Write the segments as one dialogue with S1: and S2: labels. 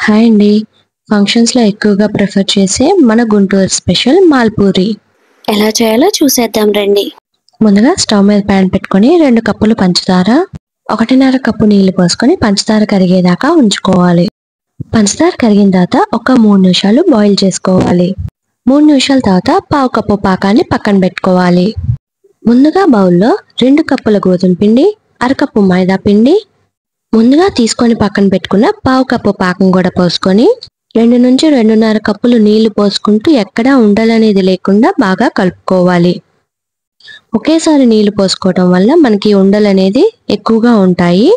S1: Hi అండి. ఫంక్షన్స్‌లో ఎక్కువగా ప్రిఫర్ చేసే మన గుంటూరు స్పెషల్ మాల్పూరి.
S2: ఎలా చేయాలో చూసేద్దాం రండి.
S1: ముందుగా స్టవ్ మీద ప్యాన్ పెట్టుకొని 2 కప్పులు పంచదార, 1:30 కప్పు నీళ్లు పోసుకొని పంచదార కరిగేదాకా ఉంచుకోవాలి. పంచదార కరిగిన తర్వాత ఒక 3 నిమిషాలు బాయిల్ చేసుకోవాలి. 3 నిమిషాల తర్వాత పావు కప్పు పాకాన్ని పక్కన పెట్టుకోవాలి. ముందుగా బౌల్లో 2 కప్పుల గోధుమ పిండి, అరకప్పు మైదా పిండి, ముందుగా తీసుకొని పక్కన పెట్టుకున్న పావు కప్పు పాకం కూడా పోసుకొని 2 నుంచి 2:30 కప్పులు నీళ్లు పోసుకుంటూ ఎక్కడా ఉండలనేది లేకుండా బాగా కలుపుకోవాలి. ఒకేసారి నీళ్లు పోసుకోవడం వల్ల మనకి ఉండలనేది ఎక్కువగా ఉంటాయి.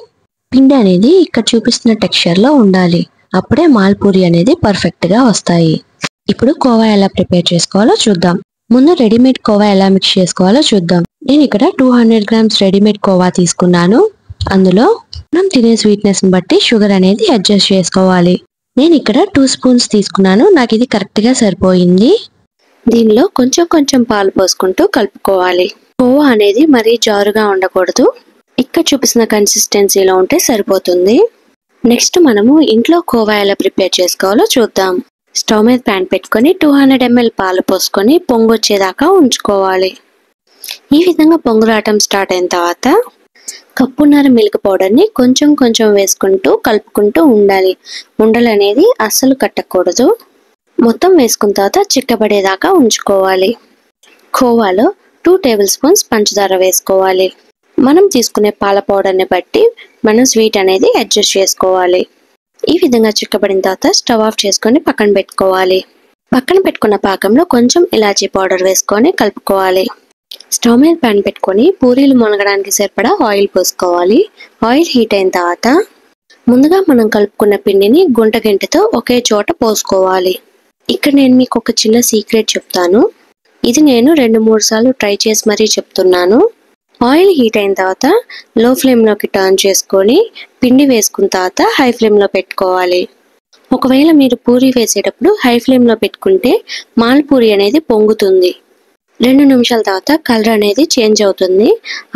S1: పిండి అనేది ఇక్కడ చూపిస్తున్న టెక్స్చర్లో ఉండాలి. అప్పుడే మాల్పూరి అనేది పర్ఫెక్ట్గా వస్తాయి. ఇప్పుడు కోవా ఎలా ప్రిపేర్ చేసుకోవాలో చూద్దాం. ముందు రెడీమేడ్ కోవా ఎలా మిక్స్ చేసుకోవాలో చూద్దాం. నేను ఇక్కడ 200 గ్రామ్స్ రెడీమేడ్ కోవా తీసుకున్నాను. అందులో మనం తినే స్వీట్నెస్ని బట్టి షుగర్ అనేది అడ్జస్ట్ చేసుకోవాలి. నేను ఇక్కడ 2 స్పూన్స్ తీసుకున్నాను. నాకు ఇది కరెక్ట్గా సరిపోయింది.
S2: దీనిలో కొంచెం కొంచెం పాలు పోసుకుంటూ కలుపుకోవాలి. కోవా అనేది మరీ జారుగా ఉండకూడదు. ఇక్కడ చూపిస్తున్న కన్సిస్టెన్సీలో ఉంటే సరిపోతుంది. నెక్స్ట్ మనము ఇంట్లో కోవా ఎలా ప్రిపేర్ చేసుకోవాలో చూద్దాం. స్టవ్ మీద ప్యాన్ పెట్టుకొని 200 ml పాలు పోసుకొని పొంగు వచ్చేదాకా ఉంచుకోవాలి. ఈ విధంగా పొంగు రావటం స్టార్ట్ అయిన తర్వాత కప్పున్నర మిల్క్ పౌడర్ని కొంచెం కొంచెం వేసుకుంటూ కలుపుకుంటూ ఉండాలి. ఉండలు అనేది అస్సలు కట్టకూడదు. మొత్తం వేసుకున్న తర్వాత చిక్కబడేదాకా ఉంచుకోవాలి. కోవాలో 2 టేబుల్ స్పూన్స్ పంచదార వేసుకోవాలి. మనం తీసుకునే పాల పౌడర్ని బట్టి మనం స్వీట్ అనేది అడ్జస్ట్ చేసుకోవాలి. ఈ విధంగా చిక్కబడిన తర్వాత స్టవ్ ఆఫ్ చేసుకొని పక్కన పెట్టుకోవాలి. పక్కన పెట్టుకున్న పాకంలో కొంచెం ఇలాచీ పౌడర్ వేసుకొని కలుపుకోవాలి. స్టవ్ మీద ప్యాన్ పెట్టుకొని పూరీలు మునగడానికి సరిపడా ఆయిల్ పోసుకోవాలి. ఆయిల్ హీట్ అయిన తర్వాత ముందుగా మనం కలుపుకున్న పిండిని గుంట గంటెతో ఒకే చోట పోసుకోవాలి. ఇక్కడ నేను మీకు ఒక చిన్న సీక్రెట్ చెప్తాను. ఇది నేను 2-3 సార్లు ట్రై చేసి మరీ చెప్తున్నాను. ఆయిల్ హీట్ అయిన తర్వాత లో ఫ్లేమ్లోకి టర్న్ చేసుకొని పిండి వేసుకున్న తర్వాత హై ఫ్లేమ్లో పెట్టుకోవాలి. ఒకవేళ మీరు పూరి వేసేటప్పుడు హై ఫ్లేమ్లో పెట్టుకుంటే మాల్పూరి అనేది పొంగుతుంది. 2 నిమిషాల తర్వాత కలర్ అనేది చేంజ్ అవుతుంది.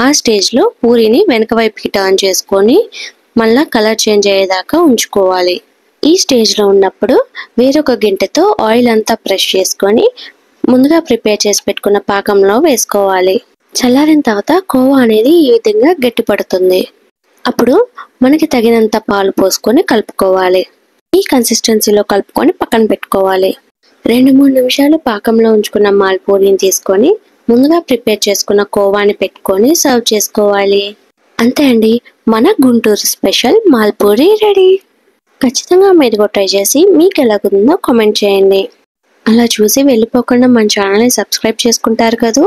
S2: ఆ స్టేజ్లో పూరీని వెనక వైపుకి టర్న్ చేసుకొని మళ్ళీ కలర్ చేంజ్ అయ్యేదాకా ఉంచుకోవాలి. ఈ స్టేజ్లో ఉన్నప్పుడు వేరొక గింటెతో ఆయిల్ అంతా ప్రెస్ చేసుకొని ముందుగా ప్రిపేర్ చేసి పెట్టుకున్న పాకంలో వేసుకోవాలి. చల్లారిన తర్వాత కోవా అనేది ఈ విధంగా గట్టిపడుతుంది. అప్పుడు మనకి తగినంత పాలు పోసుకొని కలుపుకోవాలి. ఈ కన్సిస్టెన్సీలో కలుపుకొని పక్కన పెట్టుకోవాలి. 2-3 నిమిషాలు పాకంలో ఉంచుకున్న మాల్పూరిని తీసుకొని ముందుగా ప్రిపేర్ చేసుకున్న కోవాని పెట్టుకొని సర్వ్ చేసుకోవాలి. అంతే అండి, మన గుంటూరు స్పెషల్ మాల్పూరి రెడీ. ఖచ్చితంగా మీరు ట్రై చేసి మీకు ఎలా కుదిరిందో కామెంట్ చేయండి. అలా చూసి వెళ్ళిపోకుండా మన ఛానల్ని సబ్స్క్రైబ్ చేసుకుంటారు కదా.